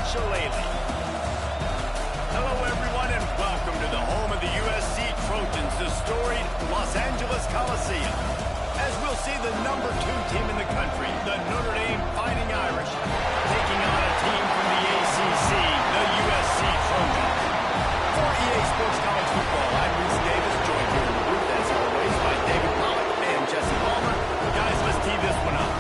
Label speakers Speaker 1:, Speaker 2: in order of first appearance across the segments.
Speaker 1: Shillelagh. Hello, everyone, and welcome to the home of the USC Trojans, the storied Los Angeles Coliseum. As we'll see the #2 team in the country, the Notre Dame Fighting Irish, taking on a team from the ACC, the USC Trojans. For EA Sports College Football, I'm Reese Davis, joined here in the booth, as always, by David Pollock and Jesse Palmer. Guys, let's tee this one up.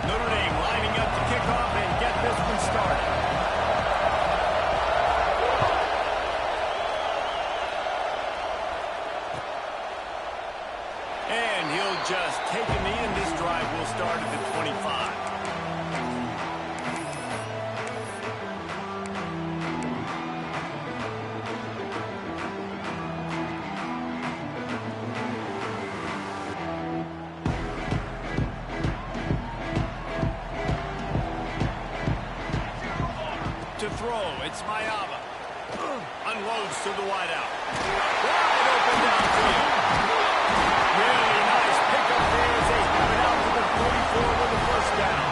Speaker 1: Notre Dame lining up to kick off and get this one started. And he'll just take a knee, and this drive will start at the 25. To throw, it's Mayava. Unloads to the wideout. Wide open downfield. Really nice pickup there as they have it out to the 44 with the first down.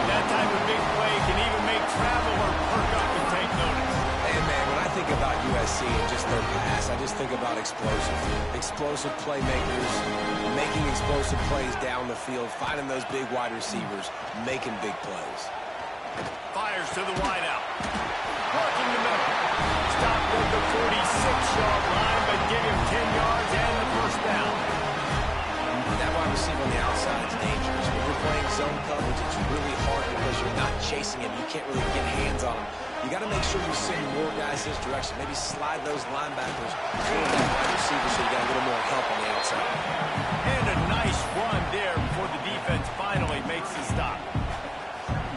Speaker 1: That type of big play can even make traveler perk up and take notice.
Speaker 2: And man, when I think about USC and just their pass, I just think about explosive playmakers, making explosive plays down the field, finding those big wide receivers, making big plays.
Speaker 1: Fires to the wideout. Working the middle. Stopped at the 46-yard line, but give him 10 yards and the first down.
Speaker 2: That wide receiver on the outside is dangerous. When you're playing zone coverage, it's really hard because you're not chasing him. You can't really get hands on him. You got to make sure you send more guys his direction. Maybe slide those linebackers toward that wide receiver so you got a little more help on the outside.
Speaker 1: And a nice run there before the defense finally makes the stop.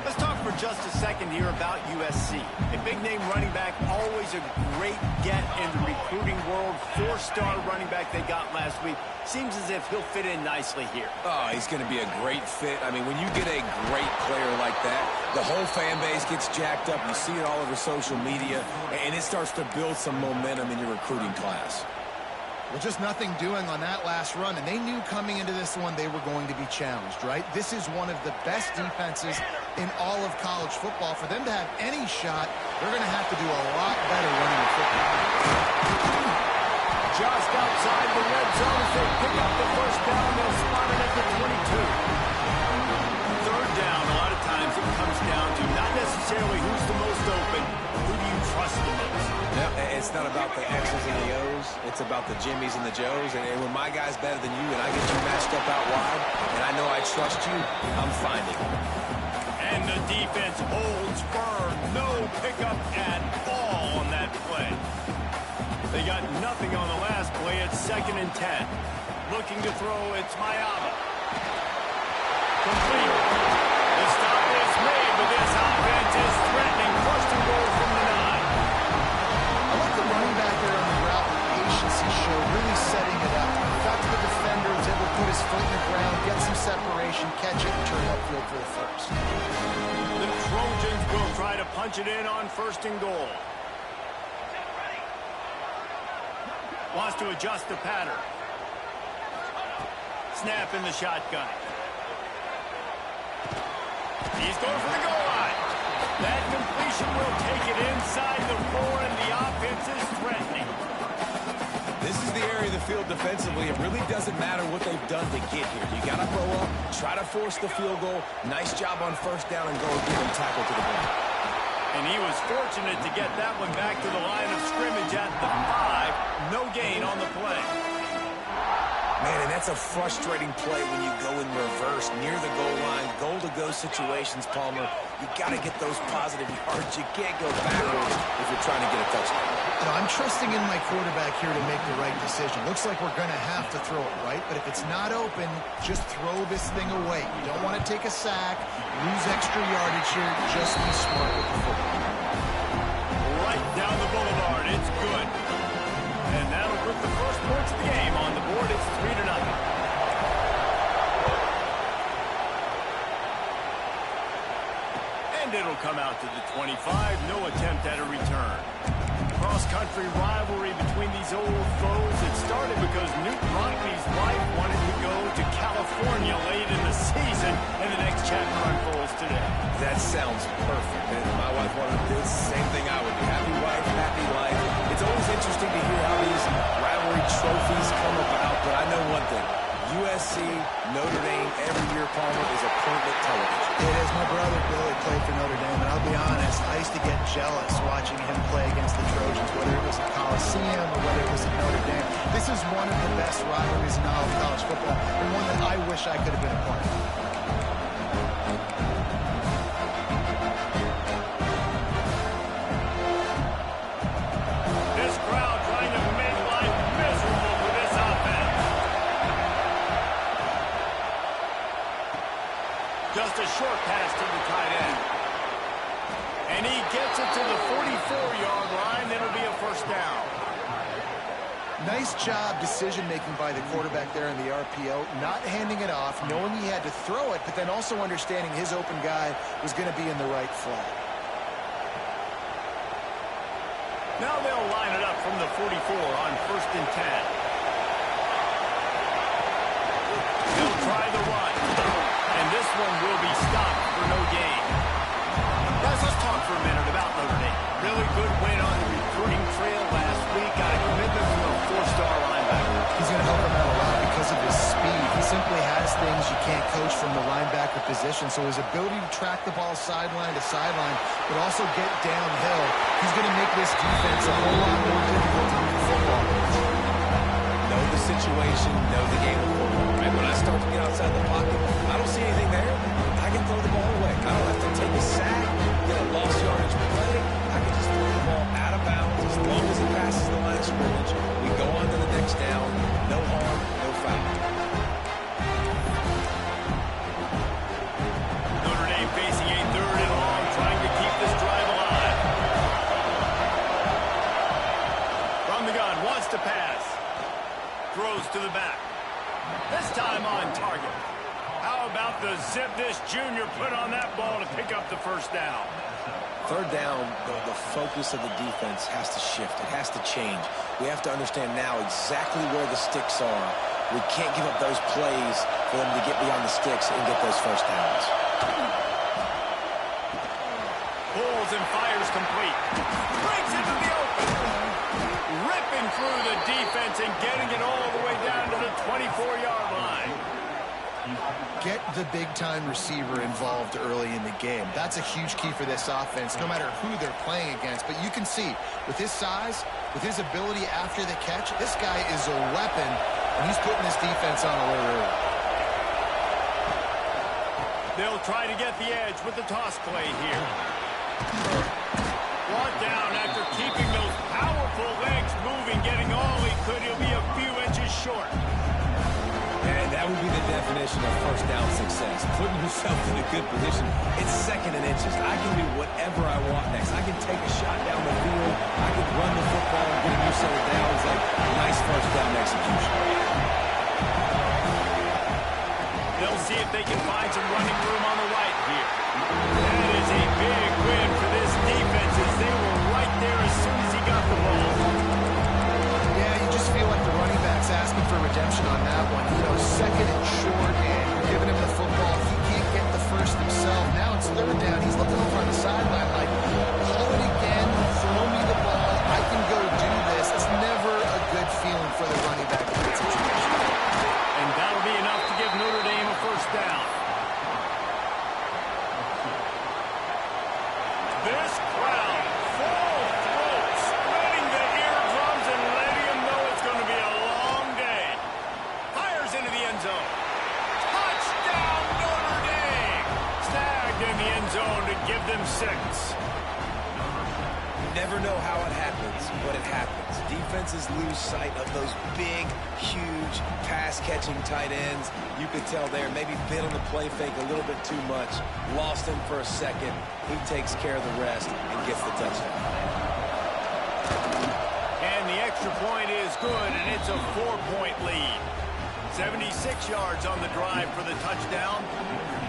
Speaker 1: Let's talk for just a second here about USC. A big-name running back, always a great get in the recruiting world. 4-star running back they got last week. Seems as if he'll fit in nicely here.
Speaker 2: Oh, he's going to be a great fit. I mean, when you get a great player like that, the whole fan base gets jacked up. You see it all over social media, and it starts to build some momentum in your recruiting class.
Speaker 3: Well, just nothing doing on that last run, and they knew coming into this one they were going to be challenged, right? This is one of the best defenses in all of college football. For them to have any shot, they're going to have to do a lot better running the football.
Speaker 1: Just outside the red zone as they pick up the first down. They'll spot it at the 22. Third down, a lot of times it comes down to not necessarily who's the most open, who do you trust the most?
Speaker 2: Yeah, it's not about the X's and the O's. It's about the Jimmys and the Joes. And when my guy's better than you and I get you matched up out wide and I know I trust you, I'm finding it.
Speaker 1: And the defense holds firm. No pickup at all on that play. They got nothing on the last play. It's 2nd and 10. Looking to throw, it's Mayava. Complete. The stop is made, but this offense is threatening. 1st and goal from the 9.
Speaker 3: I like the running back there on the route, the patience he showed, really setting it up. Got to the defender, was able to put his foot in the ground, get some separation, catch it, and turn upfield for the first.
Speaker 1: The Trojans will try to punch it in on 1st and goal. Wants to adjust the pattern. Snap in the shotgun. He's going for the goal line. That completion will take it inside the 4, and the offense is threatening.
Speaker 2: This is the area of the field defensively. It really doesn't matter what they've done to get here. You got to grow up, try to force the field goal. Nice job on 1st down and go get him tackled to the ground.
Speaker 1: And he was fortunate to get that one back to the line of scrimmage at the 5. No gain on the play.
Speaker 2: Man, and that's a frustrating play when you go in reverse near the goal line, goal-to-go situations, Palmer. You got to get those positive yards. You can't go backwards if you're trying to get a touchdown.
Speaker 3: You know, I'm trusting in my quarterback here to make the right decision. Looks like we're going to have to throw it, right? But if it's not open, just throw this thing away. You don't want to take a sack, lose extra yardage here. Just be smart with the football.
Speaker 1: Right down the boulevard. It's good. And that'll put the first points of the game on the board. It's 3-0. And And it'll come out to the 25. No attempt at a return. Cross-country rivalry between these old foes. It started because Newt Rockney's wife wanted to go to California late in the season, and the next chapter unfolds today.
Speaker 2: That sounds perfect. And my wife wanted to do the same thing I would do. Happy wife, happy life. It's always interesting to hear how these rivalry trophies come about, but I know one thing. USC, Notre Dame, every year, Palmer, is appointment television.
Speaker 3: It is. My brother Billy played for Notre Dame, and I'll be honest, I used to get jealous watching him play against the Trojans, whether it was at Coliseum or whether it was at Notre Dame. This is one of the best rivalries in all of college football, and one that I wish I could have been a part of.
Speaker 1: This crowd trying to make life miserable for this offense. Just a short pass to the tight end. And he gets it to the 44-yard line. That'll be a first down.
Speaker 3: Nice job decision-making by the quarterback there in the RPO, not handing it off, knowing he had to throw it, but then also understanding his open guy was going to be in the right flat.
Speaker 1: Now they'll line it up from the 44 on 1st and 10. They'll try the run. And this one will be stopped for no gain. Guys, let's talk for a minute about Notre Dame. Really good win on the recruiting trail last week. Got a commitment from a 4-star linebacker.
Speaker 3: He's going to help him out a lot because of his speed. He simply has things you can't coach from the linebacker position. So his ability to track the ball sideline to sideline, but also get downhill, he's going to make this defense a whole lot more difficult to move the football.
Speaker 2: Know the situation, know the game of football. Right? When I start to get outside the pocket, I don't see anything there. I can throw the ball away. I don't have to take a sack, get a lost yardage play. I can just throw the ball out of bounds as long as it passes the line of scrimmage. We go on to the next down. No harm, no foul.
Speaker 1: Notre Dame facing a 3rd and long, trying to keep this drive alive. From the gun, wants to pass. Throws to the back. This time on target. How about the zip this junior put on that ball to pick up the first down?
Speaker 2: 3rd down, the focus of the defense has to shift. It has to change. We have to understand now exactly where the sticks are. We can't give up those plays for them to get beyond the sticks and get those first downs.
Speaker 1: Pulls and fires complete. Breaks into the open. Ripping through the defense and getting it all the way down to the 24-yard line.
Speaker 3: Get the big-time receiver involved early in the game. That's a huge key for this offense, no matter who they're playing against. But you can see, with his size, with his ability after the catch, this guy is a weapon, and he's putting this defense on alert early.
Speaker 1: They'll try to get the edge with the toss play here. Brought down after keeping those powerful legs moving, getting all he could. He'll be a few inches short.
Speaker 2: And that would be the definition of first down success. Putting yourself in a good position. It's 2nd and inches. I can do whatever I want next. I can take a shot down the field. I can run the football and get a new set of downs. Like, nice first down execution.
Speaker 1: They'll see if they can find some running room on the right here. That is a big win for this defense as they were right there as soon as he got the ball.
Speaker 3: Yeah, you just feel like the running back's asking for redemption on that one. You know, 2nd and short, and you're giving him the football. He can't get the first himself. Now it's 3rd down. He's looking over on the sideline like, call it again, throw me the ball. I can go do this. It's never a good feeling for the running back in that situation.
Speaker 1: And that'll be enough to give Notre Dame a first down. This crowd, full throat, spreading the eardrums and letting them know it's going to be a long day. Fires into the end zone. Touchdown, Notre Dame! Snagged in the end zone to give them 6.
Speaker 2: Never know how it happens, but it happens. Defenses lose sight of those big, huge, pass-catching tight ends. You could tell there, maybe bit on the play fake a little bit too much. Lost him for a second. He takes care of the rest and gets the touchdown.
Speaker 1: And the extra point is good, and it's a 4-point lead. 76 yards on the drive for the touchdown.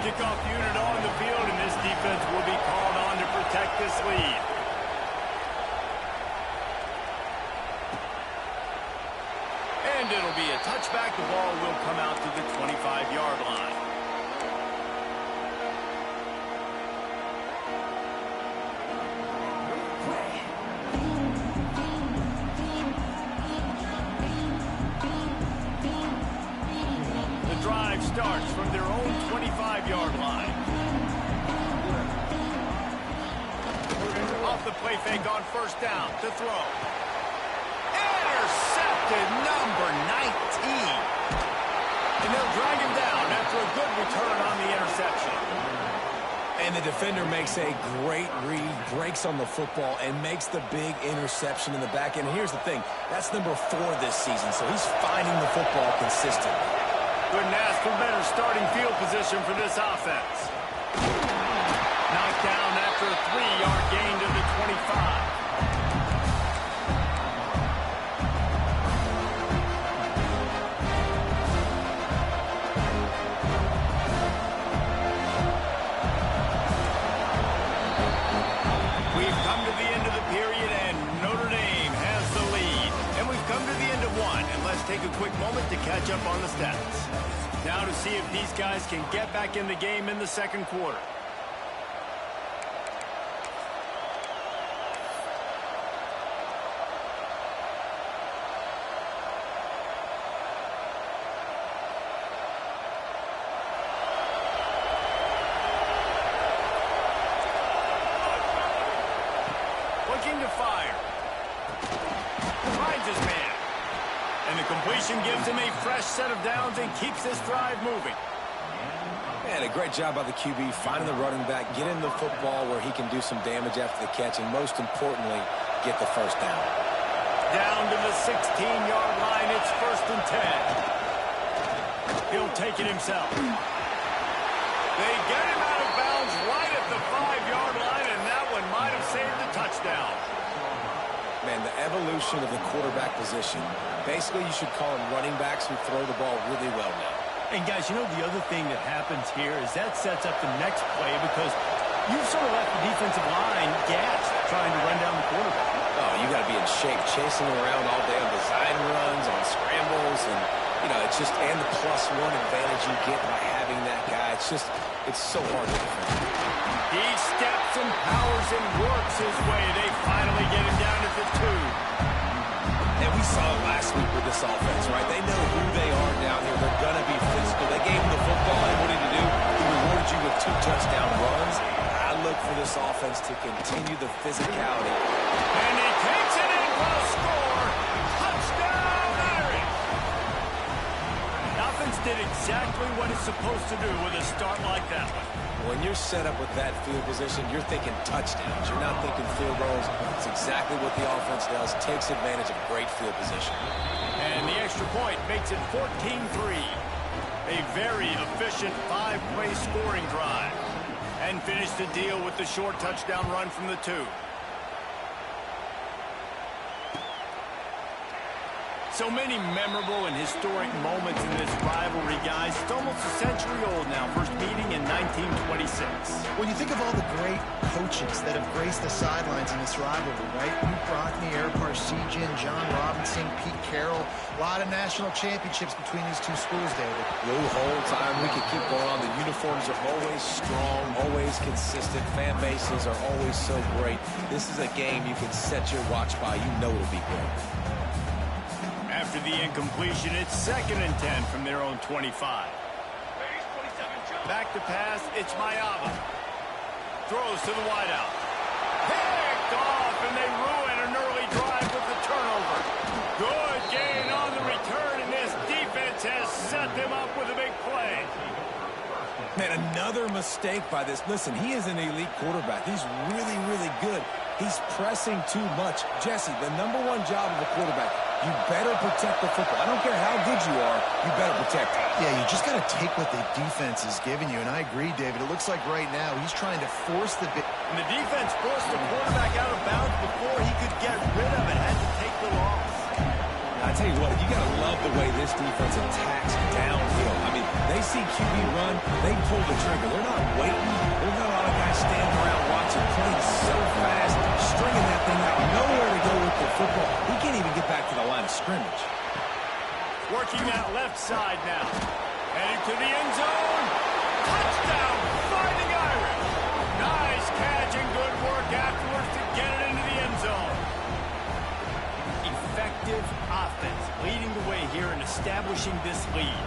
Speaker 1: Kickoff unit on the field, and this defense will be called lead. And it'll be a touchback. The ball will come out to the 25-yard line. The drive starts from their own 25-yard line. Off the play fake on first down to throw. Intercepted, number 19. And they'll drag him down after a good return on the interception.
Speaker 2: And the defender makes a great read, breaks on the football, and makes the big interception in the back end. Here's the thing, that's number 4 this season, so he's finding the football consistently.
Speaker 1: Couldn't ask for better starting field position for this offense. Knocked down after a 3-yard gain to the 25. We've come to the end of the period, and Notre Dame has the lead. And we've come to the end of one, and let's take a quick moment to catch up on the stats. Now to see if these guys can get back in the game in the second quarter. Looking to fire. Finds his man. And the completion gives him a fresh set of downs and keeps this drive moving.
Speaker 2: Man, a great job by the QB, finding the running back, getting the football where he can do some damage after the catch, and most importantly, get the first down.
Speaker 1: Down to the 16-yard line. It's 1st and 10. He'll take it himself. They get him out of bounds right at the 5-yard line, and that one might have saved the touchdown.
Speaker 2: Man, the evolution of the quarterback position. Basically, you should call them running backs who throw the ball really well now.
Speaker 1: And guys, you know the other thing that happens here is that sets up the next play because you've sort of left the defensive line gassed trying to run down the quarterback.
Speaker 2: Oh, you got to be in shape, chasing him around all day on design runs, on scrambles, and, you know, it's just, and the +1 advantage you get by having that guy. It's just, it's so hard to defend.
Speaker 1: He steps and powers and works his way. They finally get him down at the 2.
Speaker 2: And we saw it last week with this offense, right? They know who they are down here. They're going to be physical. They gave him the football, and what did he do? He rewarded you with 2 touchdown runs. I look for this offense to continue the physicality.
Speaker 1: And he takes it in for a score. Touchdown, Irish! The offense did exactly what it's supposed to do with a start like that one.
Speaker 2: When you're set up with that field position, you're thinking touchdowns. You're not thinking field goals. It's exactly what the offense does. Takes advantage of great field position.
Speaker 1: And the extra point makes it 14-3. A very efficient 5-play scoring drive. And finish the deal with the short touchdown run from the 2. So many memorable and historic moments in this rivalry, guys. It's almost a century old now. First meeting in 1926.
Speaker 3: When you think of all the great coaches that have graced the sidelines in this rivalry, right? Luke Brockney, Eric Parseghian, John Robinson, Pete Carroll. A lot of national championships between these two schools, David.
Speaker 2: The whole time we could keep going on. The uniforms are always strong, always consistent. Fan bases are always so great. This is a game you can set your watch by. You know it'll be great.
Speaker 1: After the incompletion, it's 2nd and 10 from their own 25. Back to pass, it's Mayava. Throws to the wideout. Picked off, and they ruin an early drive with the turnover. Good gain on the return, and this defense has set them up with a big play.
Speaker 2: Man, another mistake by this. Listen, he is an elite quarterback. He's really, really good. He's pressing too much. Jesse, the #1 job of a quarterback, you better protect the football. I don't care how good you are, you better protect it.
Speaker 3: Yeah, you just got to take what the defense is giving you, and I agree, David. It looks like right now he's trying to force the...
Speaker 1: And the defense forced the quarterback out of bounds before he could get rid of it. Had to take the loss.
Speaker 2: I tell you what, you got to love the way this defense attacks downhill. I mean, they see QB run, they pull the trigger. They're not waiting. There's not a lot of guys standing around watching. Playing so fast.
Speaker 3: scrimmage.
Speaker 1: Working that left side now. Heading to the end zone. Touchdown, Fighting Irish. Nice catch and good work afterwards to get it into the end zone. Effective offense leading the way here and establishing this lead.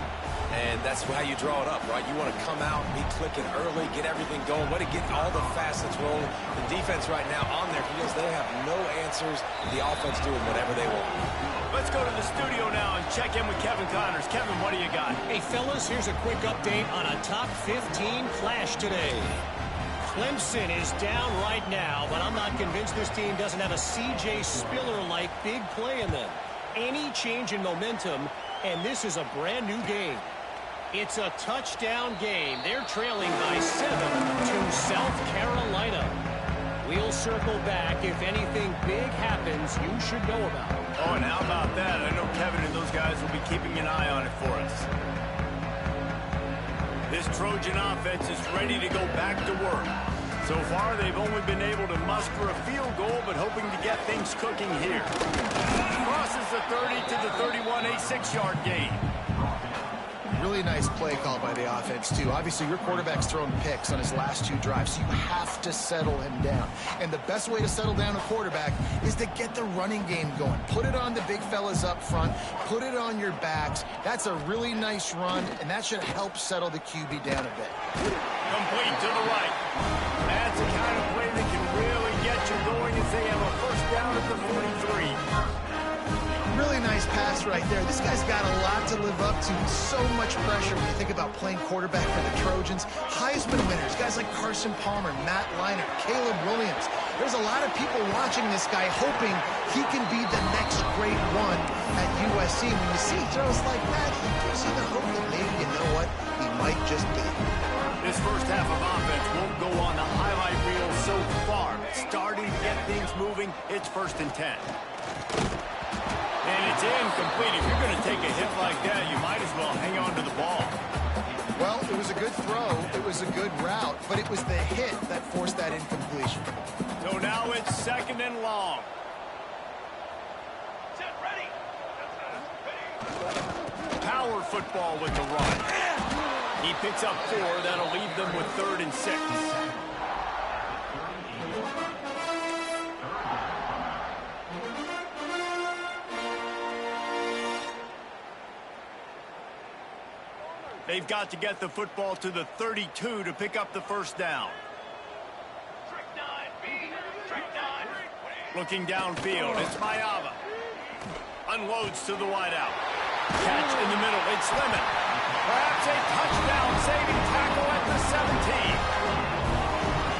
Speaker 2: And that's how you draw it up, right? You want to come out, be clicking early, get everything going, let it get all the facets rolling. The defense right now on their heels, they have no answers. The offense doing whatever they want.
Speaker 1: Let's go to the studio now and check in with Kevin Connors. Kevin, what do you got?
Speaker 4: Hey, fellas, here's a quick update on a top 15 clash today. Clemson is down right now, but I'm not convinced this team doesn't have a C.J. Spiller-like big play in them. Any change in momentum, and this is a brand new game. It's a touchdown game. They're trailing by 7 to South Carolina. We'll circle back if anything big happens you should know about.
Speaker 1: Oh, and how about that? I know Kevin and those guys will be keeping an eye on it for us. This Trojan offense is ready to go back to work. So far, they've only been able to muster a field goal, but hoping to get things cooking here. Crosses the 30 to the 31, a 6-yard gain.
Speaker 3: Really nice play call by the offense, too. Obviously, your quarterback's thrown picks on his last 2 drives, so you have to settle him down. And the best way to settle down a quarterback is to get the running game going. Put it on the big fellas up front. Put it on your backs. That's a really nice run, and that should help settle the QB down a bit.
Speaker 1: Complete to the right. That's the kind of play that can really get you going as they have a first down at the 43.
Speaker 3: Really nice pass right there. This guy's got a lot to live up to. So much pressure when you think about playing quarterback for the Trojans. Heisman winners, guys like Carson Palmer, Matt Leinart, Caleb Williams. There's a lot of people watching this guy hoping he can be the next great one at USC. When you see throws like that, he gives you the hope that maybe, you know what, he might just be.
Speaker 1: This first half of offense won't go on the highlight reel so far. Starting to get things moving, it's 1st and 10. And it's incomplete. If you're going to take a hit like that, you might as well hang on to the ball.
Speaker 3: Well, it was a good throw. It was a good route, but it was the hit that forced that incompletion.
Speaker 1: So now it's 2nd and long. Power football with the run. He picks up 4. That'll leave them with 3rd and 6. They've got to get the football to the 32 to pick up the first down. Looking downfield, it's Mayava. Unloads to the wideout. Catch in the middle, it's Lemon. Perhaps a touchdown-saving tackle at the 17.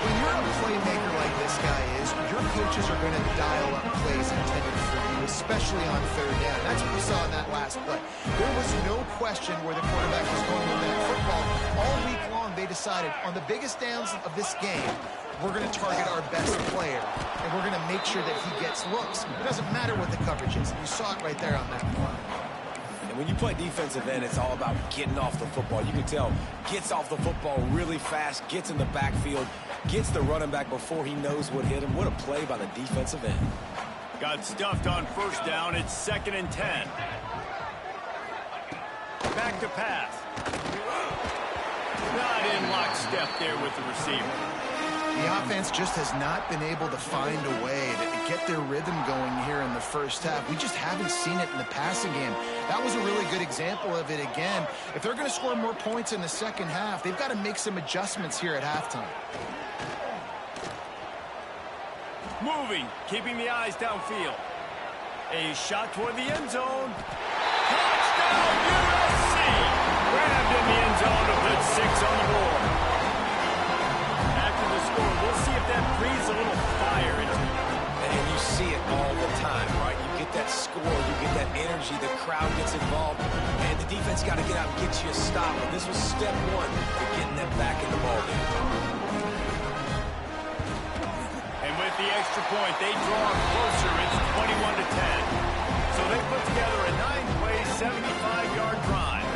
Speaker 3: When you're a playmaker like this guy is, your coaches are going to dial up plays intended for you, especially on 3rd down. That's what we saw in that last play. There was no question where the quarterback was going with that football. All week long, they decided on the biggest downs of this game, we're going to target our best player, and we're going to make sure that he gets looks. It doesn't matter what the coverage is. You saw it right there on that play.
Speaker 2: And when you play defensive end, it's all about getting off the football. You can tell, gets off the football really fast, gets in the backfield, gets the running back before he knows what hit him. What a play by the defensive end.
Speaker 1: Got stuffed on 1st down. It's 2nd and 10. Back to pass. Not in lockstep there with the receiver.
Speaker 3: The offense just has not been able to find a way to get their rhythm going here in the first half. We just haven't seen it in the passing game. That was a really good example of it again. If they're going to score more points in the second half, they've got to make some adjustments here at halftime.
Speaker 1: Moving, keeping the eyes downfield. A shot toward the end zone. Touchdown, USC! Grabbed in the end zone to put 6 on the board. After the score, we'll see if that breathes a little fire into it.
Speaker 2: And you see it all the time, right? You get that score, you get that energy, the crowd gets involved, and the defense got to get out and get you a stop. But this was step 1 to getting them back in the ballgame.
Speaker 1: And with the extra point, they draw closer. It's 21 to 10. So they put together a 9-play, 75-yard drive.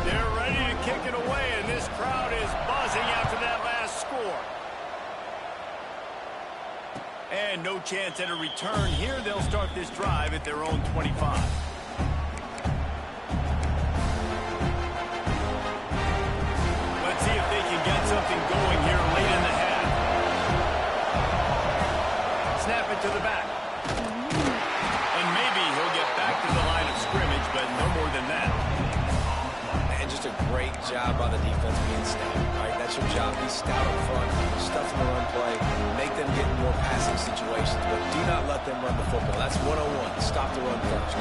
Speaker 1: They're ready to kick it away, and this crowd is buzzing after that last score. And no chance at a return here. They'll start this drive at their own 25. something going here late in the half. Snap it to the back. And maybe he'll get back to the line of scrimmage, but no more than that.
Speaker 2: And just a great job by the defense being stout, right? That's your job. Be stout up front, stuff in the run play, make them get in more passing situations, but do not let them run the football. That's 101. Stop the run first.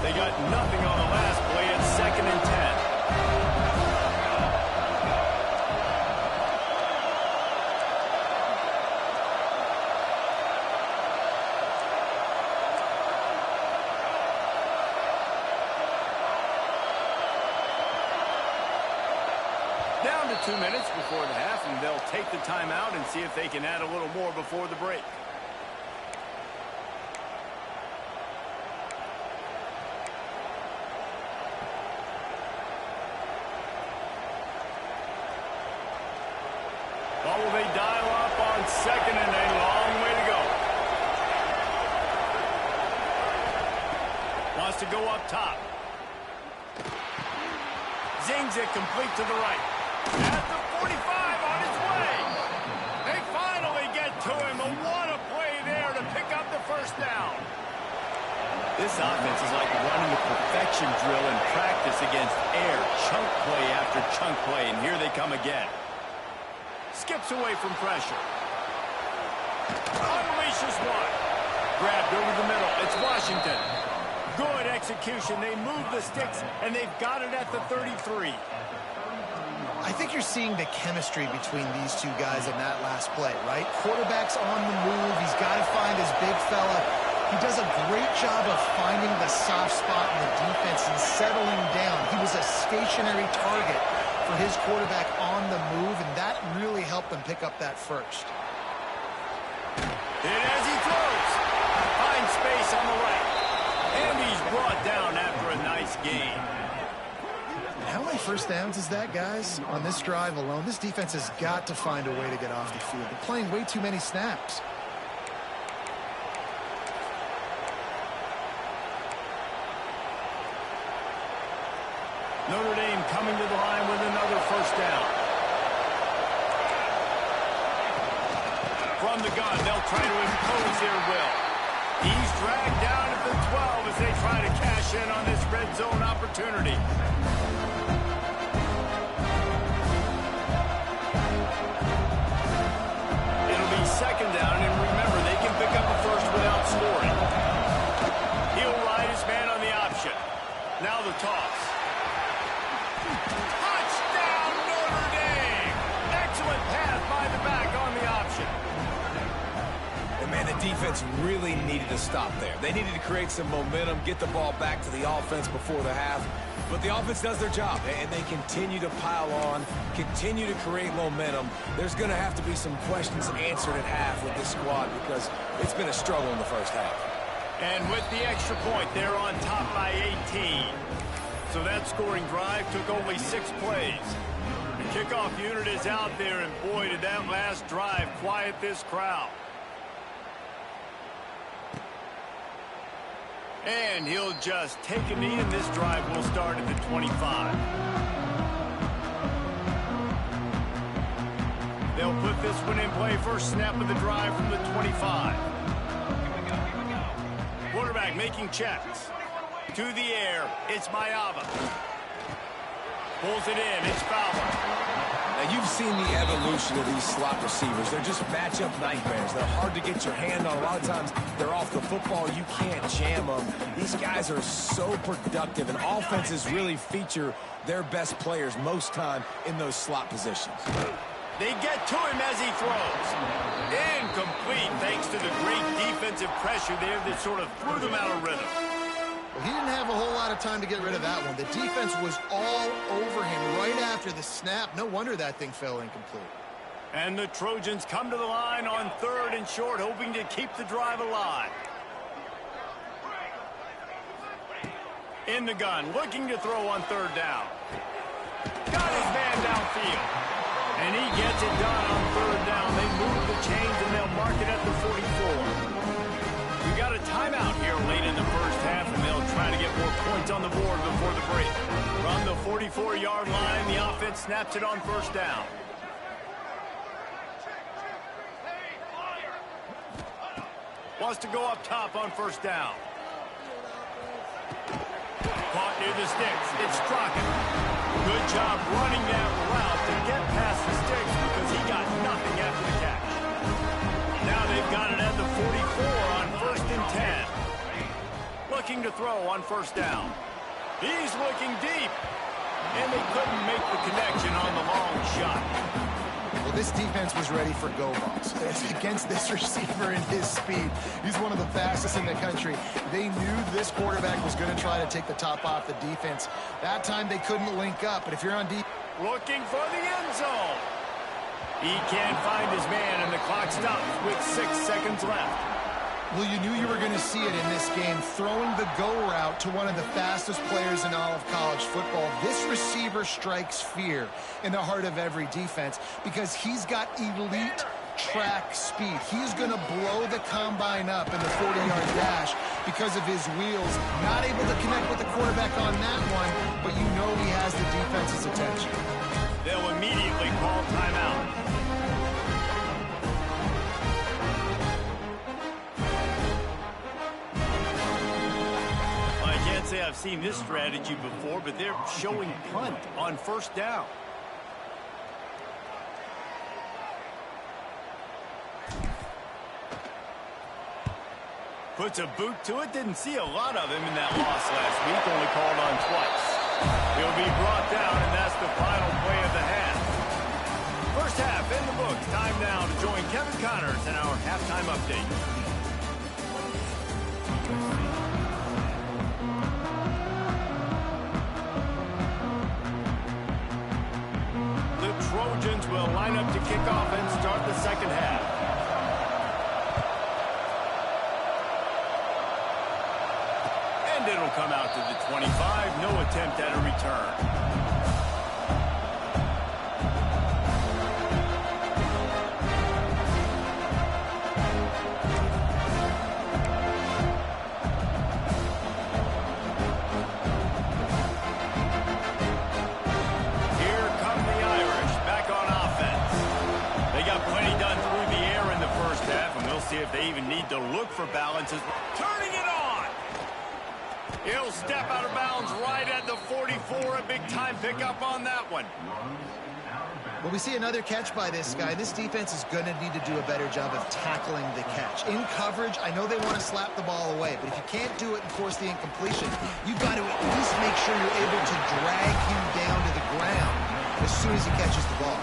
Speaker 1: They got nothing on the last play. It's 2nd and 10. Down to 2 minutes before the half, and they'll take the timeout and see if they can add a little more before the break. Ball will they dial up on 2nd and a long way to go. Wants to go up top. Zings it complete to the right. At the 45 on his way. They finally get to him. And what a play there to pick up the first down. This offense is like running the perfection drill in practice against air. Chunk play after chunk play. And here they come again. Skips away from pressure. Unleashes one. Grabbed over the middle. It's Washington. Good execution. They move the sticks, and they've got it at the 33.
Speaker 3: I think you're seeing the chemistry between these two guys in that last play, right? Quarterback's on the move. He's got to find his big fella. He does a great job of finding the soft spot in the defense and settling down. He was a stationary target for his quarterback on the move, and that really helped them pick up that first.
Speaker 1: And as he throws, finds space on the right. And he's brought down after a nice gain.
Speaker 3: How many first downs is that, guys? On this drive alone, this defense has got to find a way to get off the field. They're playing way too many snaps.
Speaker 1: Notre Dame coming to the line with another first down. From the gun, they'll try to impose their will. He's dragged down at the 12 as they try to cash in on this red zone opportunity. It'll be 2nd down, and remember, they can pick up a first without scoring. He'll ride his man on the option. Now the toss. Touchdown, Notre Dame! Excellent pass by the back on the option.
Speaker 2: And man, the defense really needed to stop there. They needed to create some momentum, get the ball back to the offense before the half. But the offense does their job, and they continue to pile on, continue to create momentum. There's going to have to be some questions answered at half with this squad because it's been a struggle in the first half.
Speaker 1: And with the extra point, they're on top by 18. So that scoring drive took only 6 plays. The kickoff unit is out there, and boy, did that last drive quiet this crowd. And he'll just take a knee, and this drive will start at the 25. They'll put this one in play. First snap of the drive from the 25. Quarterback making checks. To the air, it's Mayava. Pulls it in, it's Fowler.
Speaker 2: Now, you've seen the evolution of these slot receivers. They're just matchup nightmares. They're hard to get your hand on. A lot of times, they're off the football. You can't jam them. These guys are so productive, and offenses really feature their best players most time in those slot positions.
Speaker 1: They get to him as he throws. Incomplete, thanks to the great defensive pressure there that sort of threw them out of rhythm.
Speaker 3: Well, he didn't have a whole lot of time to get rid of that one. The defense was all over him right after the snap. No wonder that thing fell incomplete.
Speaker 1: And the Trojans come to the line on 3rd and short, hoping to keep the drive alive. In the gun, looking to throw on 3rd down. Got his man downfield. And he gets it done on 3rd down. They move the chains, and they'll mark it at the 44. We got a timeout here late trying to get more points on the board before the break. From the 44-yard line, the offense snaps it on first down. Wants to go up top on first down. Caught near the sticks. It's Strocken. Good job running that route to get past the sticks because he got nothing after the catch. Now they've got it at the 44 on 1st and 10. Looking to throw on first down. He's looking deep. And they couldn't make the connection on the long shot.
Speaker 3: Well, this defense was ready for go balls against this receiver and his speed. He's one of the fastest in the country. They knew this quarterback was going to try to take the top off the defense. That time they couldn't link up, but if you're on deep...
Speaker 1: Looking for the end zone. He can't find his man, and the clock stops with 6 seconds left.
Speaker 3: Well, you knew you were going to see it in this game, throwing the go route to one of the fastest players in all of college football. This receiver strikes fear in the heart of every defense because he's got elite track speed. He's going to blow the combine up in the 40-yard dash because of his wheels. Not able to connect with the quarterback on that one, but you know he has the defense's attention.
Speaker 1: They'll immediately call timeout. Say I've seen this strategy before, but they're showing punt on first down. Puts a boot to it. Didn't see a lot of him in that loss last week. Only called on twice. He'll be brought down, and that's the final play of the half. First half in the books. Time now to join Kevin Connors in our halftime update. Trojans will line up to kick off and start the second half. And it'll come out to the 25. No attempt at a return. See if they even need to look for balances. Turning it on. He'll step out of bounds right at the 44. A big-time pickup on that one.
Speaker 3: Well, we see another catch by this guy. This defense is going to need to do a better job of tackling the catch. In coverage, I know they want to slap the ball away, but if you can't do it and force the incompletion, you've got to at least make sure you're able to drag him down to the ground as soon as he catches the ball.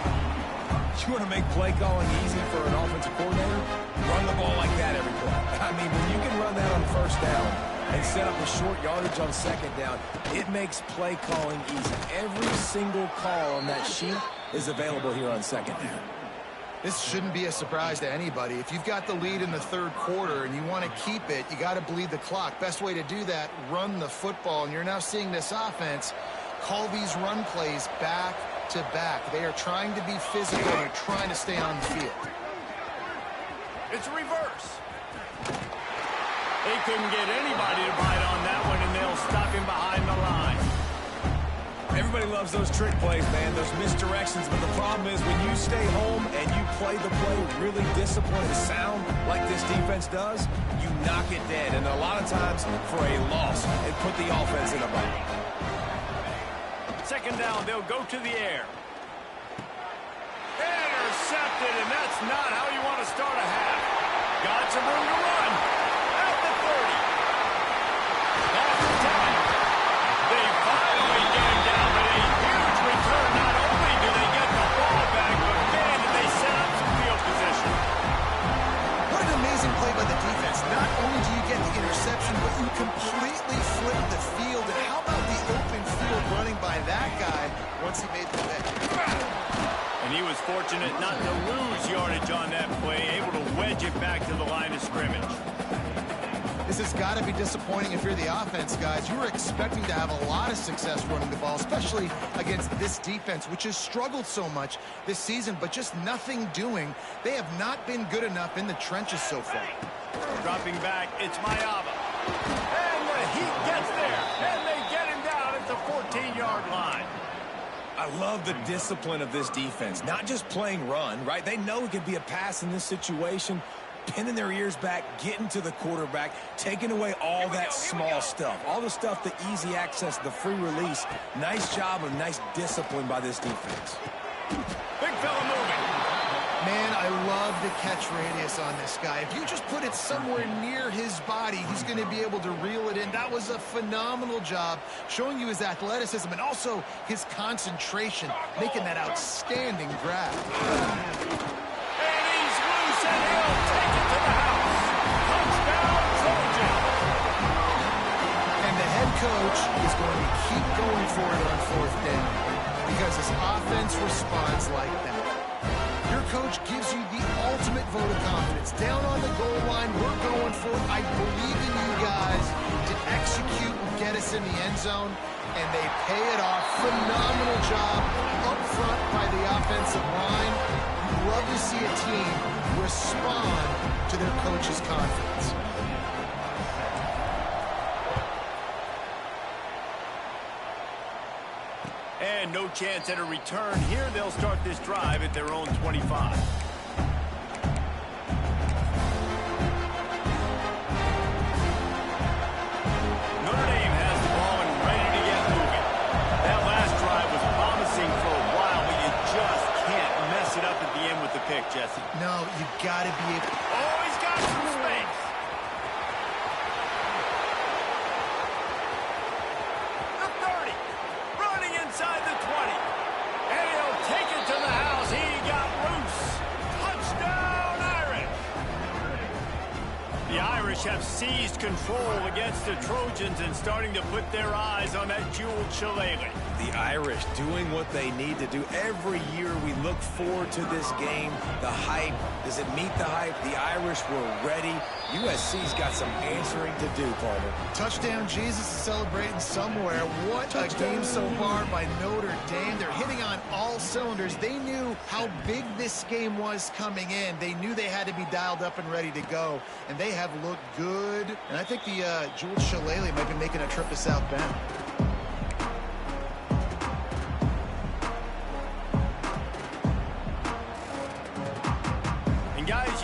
Speaker 2: You want to make play calling easy for an offensive coordinator? Run the ball like that every play. I mean, when you can run that on first down and set up a short yardage on second down, it makes play calling easy. Every single call on that sheet is available here on second down.
Speaker 3: This shouldn't be a surprise to anybody. If you've got the lead in the third quarter and you want to keep it, you got to bleed the clock. Best way to do that, run the football. And you're now seeing this offense call these run plays back to back. They are trying to be physical. They're trying to stay on the field.
Speaker 1: It's reverse. They couldn't get anybody to bite on that one, and they'll stop him behind the line.
Speaker 2: Everybody loves those trick plays, man, those misdirections, but the problem is when you stay home and you play the play really disciplined and sound like this defense does, you knock it dead, and a lot of times for a loss and put the offense in a bind.
Speaker 1: Second down, they'll go to the air. Intercepted, and that's not how you want to start a half. Got some room to run. At the 30. At the 10. They finally get him down, but a huge return. Not only do they get the ball back, but man, did they set up some field position.
Speaker 3: What an amazing play by the defense. Not only do you get the interception, but you completely flip the field. And how about the open field running by that guy once he made the play?
Speaker 1: And he was fortunate not to lose yardage on that play, able to wedge it back to the line of scrimmage.
Speaker 3: This has got to be disappointing if you're the offense, guys. You were expecting to have a lot of success running the ball, especially against this defense, which has struggled so much this season, but just nothing doing. They have not been good enough in the trenches so far.
Speaker 1: Dropping back, it's Mayava. And the heat gets there. 14-yard line.
Speaker 2: I love the discipline of this defense. Not just playing run, right? They know it could be a pass in this situation, pinning their ears back, getting to the quarterback, taking away all that small stuff, all the stuff, the easy access, the free release. Nice job and nice discipline by this defense.
Speaker 1: Big fella moving.
Speaker 3: Man, I love the catch radius on this guy. If you just put it somewhere near his body, he's going to be able to reel it in. That was a phenomenal job, showing you his athleticism and also his concentration, making that outstanding grab.
Speaker 1: And he's loose, and he'll take it to the house. Touchdown, Trojan.
Speaker 3: And the head coach is going to keep going for it on 4th down because his offense responds like that. Your coach gives you the ultimate vote of confidence. Down on the goal line, we're going for it. I believe in you guys to execute and get us in the end zone, and they pay it off. Phenomenal job up front by the offensive line. You love to see a team respond to their coach's confidence.
Speaker 1: And no chance at a return here. They'll start this drive at their own 25. Notre Dame has the ball and ready to get moving. That last drive was promising for a while, but you just can't mess it up at the end with the pick, Jesse.
Speaker 3: No, you got to be able...
Speaker 1: Oh, he's got some space. The 30. Running inside the 20. And he'll take it to the house. He got loose. Touchdown, Irish. The Irish have seized control against the Trojans and starting to put their eyes on that jeweled shillelagh.
Speaker 2: The Irish doing what they need to do. Every year we look forward to this game. The hype, does it meet the hype? The Irish were ready. USC's got some answering to do, Palmer.
Speaker 3: Touchdown Jesus is celebrating somewhere. What a game so far by Notre Dame. They're hitting on all cylinders. They knew how big this game was coming in. They knew they had to be dialed up and ready to go. And they have looked good. And I think the jeweled shillelagh might be making a trip to South Bend.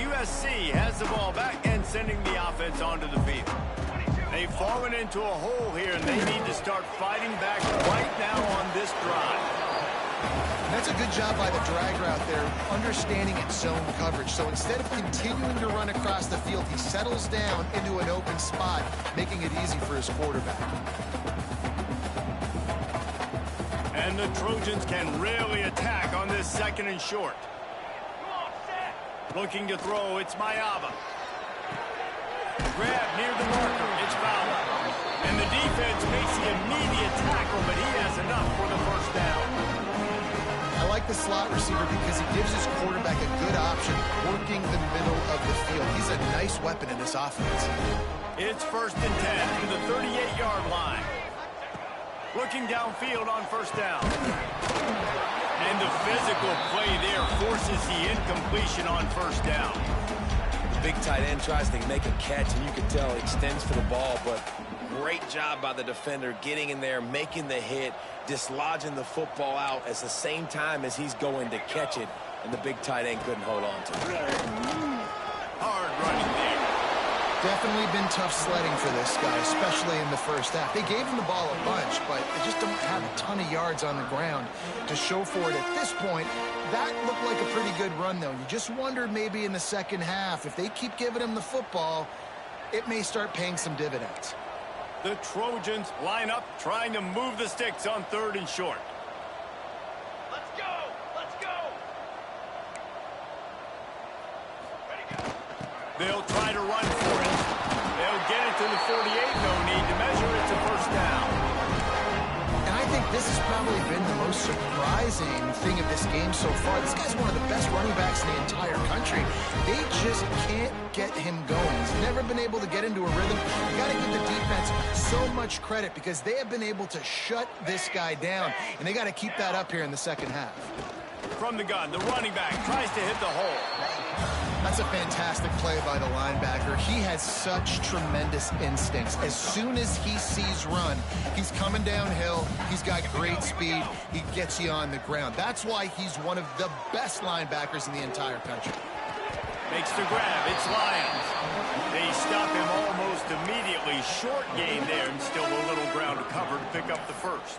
Speaker 1: USC has the ball back and sending the offense onto the field. They've fallen into a hole here, and they need to start fighting back right now on this drive.
Speaker 3: That's a good job by the drag route there, understanding its zone coverage. So instead of continuing to run across the field, he settles down into an open spot, making it easy for his quarterback.
Speaker 1: And the Trojans can really attack on this 2nd and short. Looking to throw, it's Mayava. Grab near the marker, it's Fowler. And the defense makes the immediate tackle, but he has enough for the 1st down.
Speaker 3: I like the slot receiver because he gives his quarterback a good option working the middle of the field. He's a nice weapon in this offense.
Speaker 1: It's 1st and 10 to the 38-yard line. Looking downfield on 1st down. And the physical play there forces the incompletion on 1st down.
Speaker 2: The big tight end tries to make a catch, and you can tell he extends for the ball, but great job by the defender getting in there, making the hit, dislodging the football out at the same time as he's going to catch it, and the big tight end couldn't hold on to it.
Speaker 1: Hard running there.
Speaker 3: Definitely been tough sledding for this guy, especially in the 1st half. They gave him the ball a bunch, but they just don't have a ton of yards on the ground to show for it at this point. That looked like a pretty good run, though. You just wonder maybe in the 2nd half, if they keep giving him the football, it may start paying some dividends.
Speaker 1: The Trojans line up, trying to move the sticks on 3rd and short.
Speaker 5: Let's go! Let's go! Ready, go!
Speaker 1: They'll try to run for it. They'll get it to the 48. No need to measure. It's a 1st down.
Speaker 3: And I think this has probably been the most surprising thing of this game so far. This guy's one of the best running backs in the entire country. They just can't get him going. He's never been able to get into a rhythm. You got to give the defense so much credit because they have been able to shut this guy down, and they got to keep that up here in the 2nd half.
Speaker 1: From the gun, the running back tries to hit the hole.
Speaker 3: That's a fantastic play by the linebacker. He has such tremendous instincts. As soon as he sees run, he's coming downhill. He's got great speed. He gets you on the ground. That's why he's one of the best linebackers in the entire country.
Speaker 1: Makes the grab. It's Lions. They stop him almost immediately. Short gain there, and still a little ground to cover to pick up the first.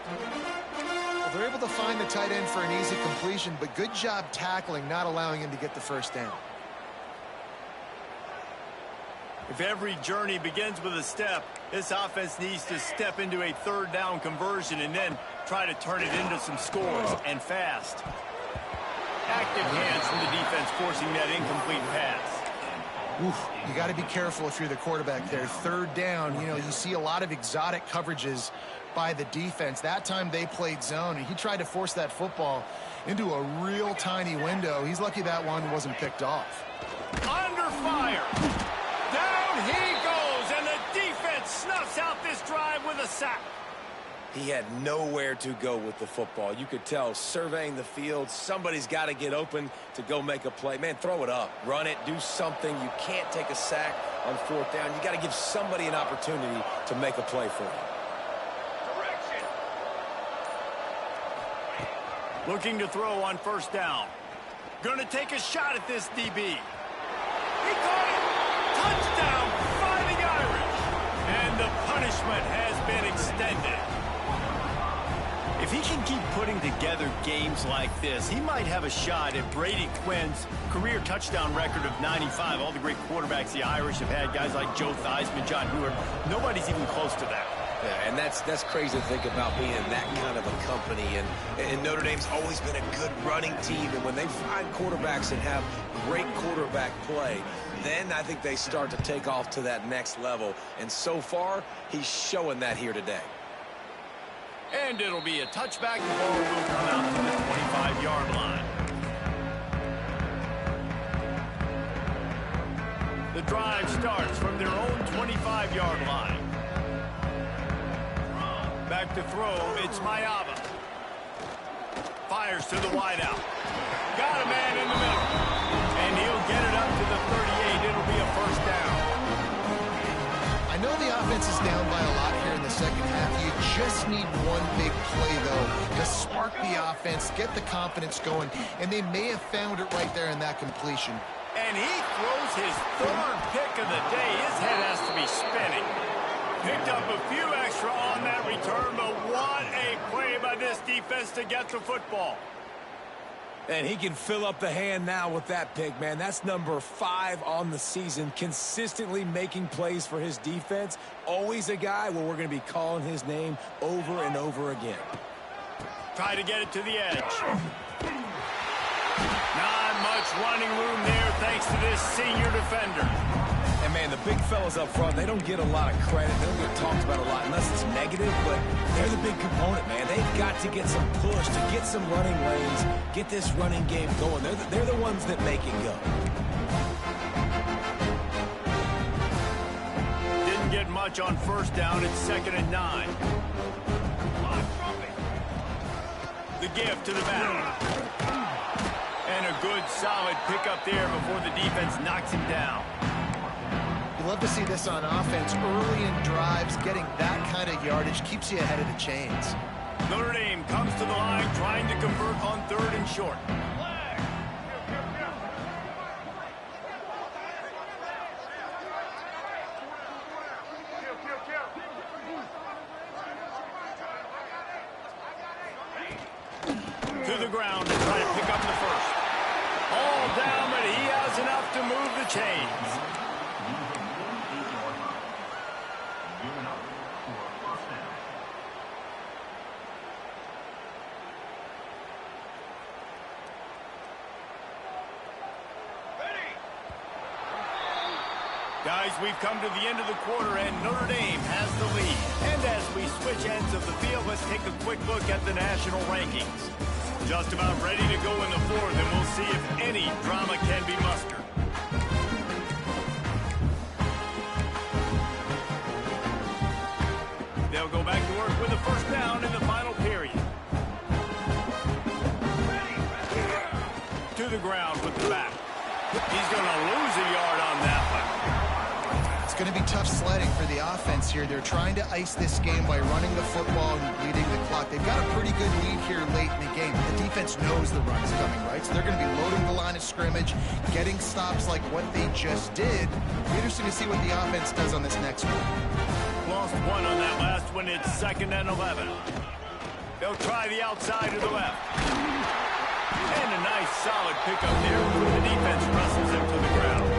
Speaker 3: Well, they're able to find the tight end for an easy completion, but good job tackling, not allowing him to get the first down.
Speaker 1: If every journey begins with a step, this offense needs to step into a third down conversion and then try to turn it into some scores, and fast. Active hands from the defense forcing that incomplete pass.
Speaker 3: Oof, you got to be careful if you're the quarterback there. Third down, you know, you see a lot of exotic coverages by the defense. That time they played zone, and he tried to force that football into a real tiny window. He's lucky that one wasn't picked off.
Speaker 1: Under fire. Down he goes, and the defense snuffs out this drive with a sack.
Speaker 2: He had nowhere to go with the football. You could tell, surveying the field, somebody's got to get open to go make a play. Man, throw it up. Run it. Do something. You can't take a sack on fourth down. You got to give somebody an opportunity to make a play for you.
Speaker 5: Direction.
Speaker 1: Looking to throw on first down. Gonna take a shot at this DB. He caught it. Touchdown by the Irish. And the punishment has been extended. If he can keep putting together games like this, he might have a shot at Brady Quinn's career touchdown record of 95. All the great quarterbacks the Irish have had, guys like Joe Theismann, John Heward, nobody's even close to that.
Speaker 2: Yeah, and that's crazy to think about being in that kind of a company. And Notre Dame's always been a good running team. And when they find quarterbacks and have great quarterback play, then I think they start to take off to that next level. And so far, he's showing that here today.
Speaker 1: And it'll be a touchback. The ball will come out to the 25-yard line. The drive starts from their own 25-yard line. Back to throw, it's Mayava. Fires to the wideout. Got a man in the middle. And he'll get it up to the 38. It'll be a first down.
Speaker 3: I know the offense is down by a lot here in the second half. You just need one big play, though, to spark the offense, get the confidence going, and they may have found it right there in that completion.
Speaker 1: And he throws his third pick of the day. His head has to be spinning. Picked up a few extra on that return, but what a play by this defense to get the football.
Speaker 2: And he can fill up the hand now with that pick, man. That's number 5 on the season, consistently making plays for his defense. Always a guy where we're going to be calling his name over and over again.
Speaker 1: Try to get it to the edge. Not much running room there thanks to this senior defender.
Speaker 2: And, man, the big fellas up front, they don't get a lot of credit. They don't get talked about a lot unless it's negative, but they're the big component, man. They've got to get some push, to get some running lanes, get this running game going. They're the ones that make it go.
Speaker 1: Didn't get much on first down. It's 2nd and 9. The give to the back. And a good, solid pickup there before the defense knocks him down.
Speaker 3: You love to see this on offense. Early in drives, getting that kind of yardage keeps you ahead of the chains.
Speaker 1: Notre Dame comes to the line trying to convert on 3rd and short. To the ground to try to pick up the first. All down, but he has enough to move the chains. Guys, we've come to the end of the quarter, and Notre Dame has the lead. And as we switch ends of the field, let's take a quick look at the national rankings. Just about ready to go in the 4th, and we'll see if any drama can be mustered. They'll go back to work with a first down in the final period. To the ground with the back. He's going to lose a yard on that one.
Speaker 3: It's going to be tough sledding for the offense here. They're trying to ice this game by running the football and bleeding the clock. They've got a pretty good lead here late in the game. The defense knows the run's coming, right? So they're going to be loading the line of scrimmage, getting stops like what they just did. Be interesting to see what the offense does on this next one.
Speaker 1: Lost one on that last one. It's 2nd and 11. They'll try the outside to the left. And a nice solid pickup there. The defense wrestles him to the ground.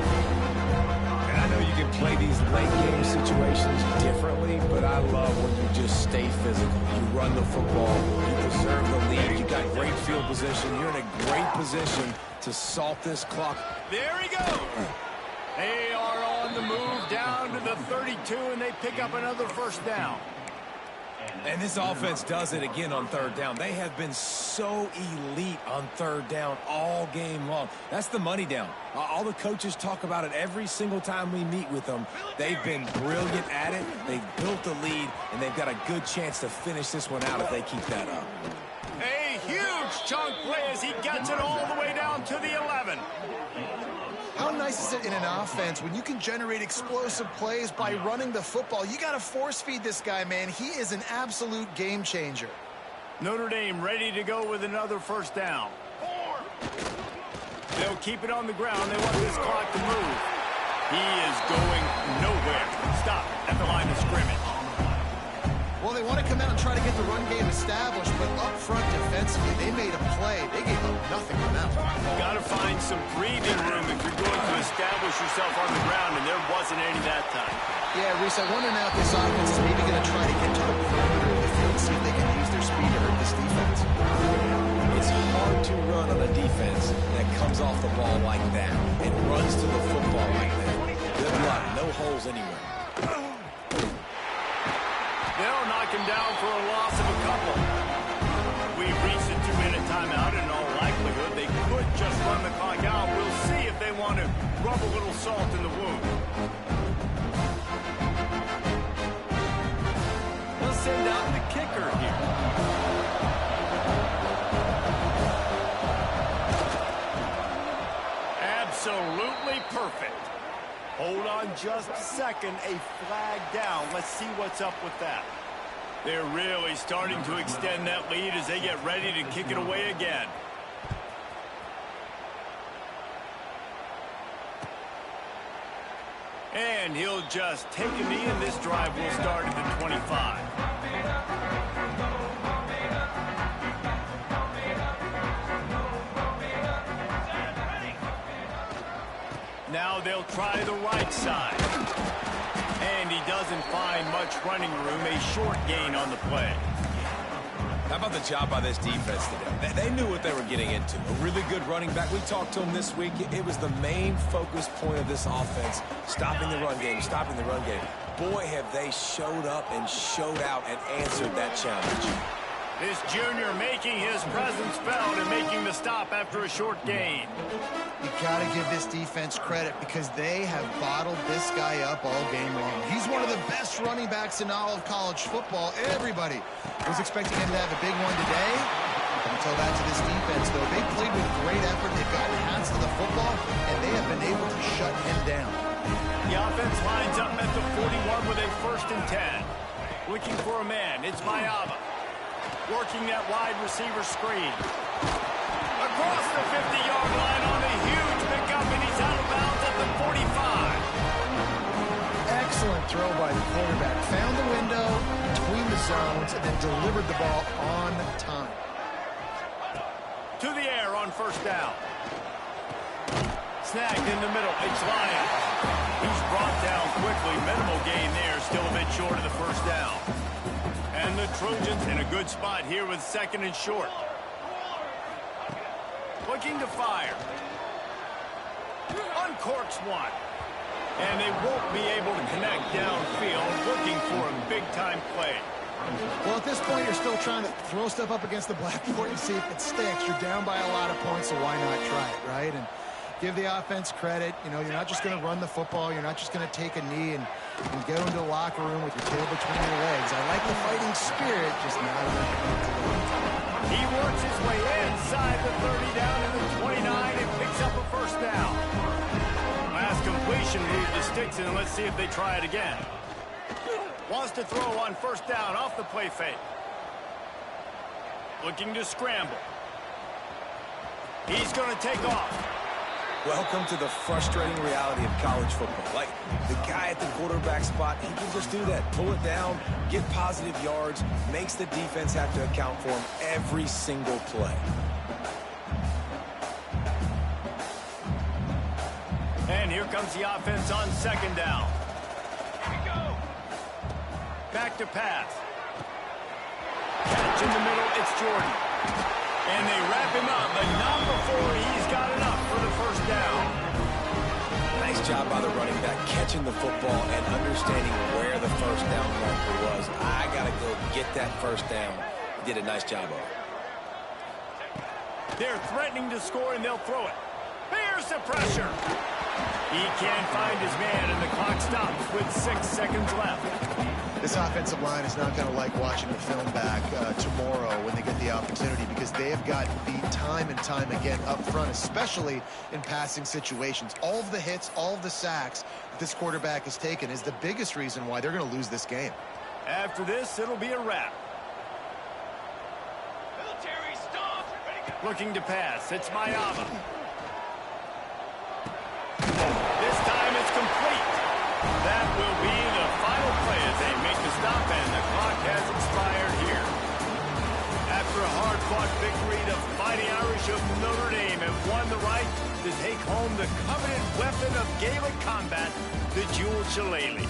Speaker 2: And I know you can play these late game situations differently, but I love when you just stay physical. You run the football, you preserve the lead, you got great field position, you're in a great position to salt this clock.
Speaker 1: There he goes. They are on the move down to the 32, and they pick up another first down.
Speaker 2: And this offense does it again on 3rd down. They have been so elite on 3rd down all game long. That's the money down. All the coaches talk about it every single time we meet with them. They've been brilliant at it. They've built the lead, and they've got a good chance to finish this one out if they keep that up.
Speaker 1: A huge chunk play as he gets it all the way down to the 11.
Speaker 3: How nice is it in an offense when you can generate explosive plays by running the football? You got to force feed this guy, man. He is an absolute game changer.
Speaker 1: Notre Dame ready to go with another first down. They'll keep it on the ground. They want this clock to move. He is going nowhere. Stop at the line of scrimmage.
Speaker 3: Well, they want to come out and try to get the run game established, but up front defensively, they made a play. They gave up nothing on that one.
Speaker 1: Got to find some breathing room if you're going to establish yourself on the ground, and there wasn't any that time.
Speaker 3: Yeah, Reese, I wonder now if this offense is maybe going to try to get to the perimeter of the field, see if they can use their speed to hurt this defense.
Speaker 2: It's hard to run on a defense that comes off the ball like that and runs to the football like that. Good luck. No holes anywhere.
Speaker 1: They'll knock him down for a loss of a couple. We've reached a 2-minute timeout, and in all likelihood, they could just run the clock out. We'll see if they want to rub a little salt in the wound. They'll send out the kicker here. Absolutely perfect. Hold on just a second. A flag down. Let's see what's up with that. They're really starting to extend that lead as they get ready to kick it away again. And he'll just take a knee, and this drive will start at the 25. Now they'll try the right side. And he doesn't find much running room. A short gain on the play.
Speaker 2: How about the job by this defense today? They knew what they were getting into. A really good running back. We talked to him this week. It was the main focus point of this offense. Stopping the run game, stopping the run game. Boy, have they showed up and showed out and answered that challenge.
Speaker 1: This junior making his presence felt and making the stop after a short gain.
Speaker 3: You got to give this defense credit because they have bottled this guy up all game long. He's one of the best running backs in all of college football. Everybody was expecting him to have a big one today. Until that to this defense, though. They played with great effort. They've gotten hands to the football, and they have been able to shut him down.
Speaker 1: The offense lines up at the 41 with a 1st and 10. Looking for a man. It's Mayava. Working that wide receiver screen. Across the 50-yard line on a huge pickup, and he's out of bounds at the 45.
Speaker 3: Excellent throw by the quarterback. Found the window between the zones and then delivered the ball on time.
Speaker 1: To the air on 1st down. Snagged in the middle. It's Lyons. He's brought down quickly. Minimal gain there. Still a bit short of the 1st down. And the Trojans in a good spot here with 2nd and short. Looking to fire. Uncorks one. And they won't be able to connect downfield. Looking for a big-time play.
Speaker 3: Well, at this point, you're still trying to throw stuff up against the blackboard and see if it sticks. You're down by a lot of points, so why not try it, right? And give the offense credit. You know, you're not just going to run the football. You're not just going to take a knee and go into the locker room with your tail between your legs. I like the fighting spirit, just not enough.
Speaker 1: He works his way inside the 30, down to the 29, and picks up a first down. Last completion moved the sticks in, and let's see if they try it again. Wants to throw on first down off the play fake. Looking to scramble. He's going to take off.
Speaker 2: Welcome to the frustrating reality of college football. Like, the guy at the quarterback spot, he can just do that. Pull it down, get positive yards, makes the defense have to account for him every single play.
Speaker 1: And here comes the offense on second down.
Speaker 5: Here we go.
Speaker 1: Back to pass. Catch in the middle, it's Jordan. And they wrap him up, but not before he's got enough for the first down.
Speaker 2: Nice job by the running back, catching the football and understanding where the first down marker was. I got to go get that first down. He did a nice job of it.
Speaker 1: They're threatening to score, and they'll throw it. Here's the pressure. He can't find his man, and the clock stops with 6 seconds left.
Speaker 3: This offensive line is not going to like watching the film back tomorrow when they get the opportunity, because they have gotten beat time and time again up front, especially in passing situations. All of the hits, all of the sacks that this quarterback has taken is the biggest reason why they're going to lose this game.
Speaker 1: After this, it'll be a wrap.
Speaker 5: Military stop. Ready to go.
Speaker 1: Looking to pass. It's Mayama. This time it's complete. That will be the final play as they make the stop, and the clock has expired here. After a hard-fought victory, the Fighting Irish of Notre Dame have won the right to take home the coveted weapon of Gaelic combat, the jeweled shillelagh.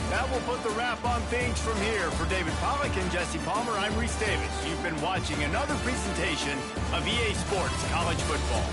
Speaker 1: That will put the wrap on things from here. For David Pollack and Jesse Palmer, I'm Reese Davis. You've been watching another presentation of EA Sports College Football.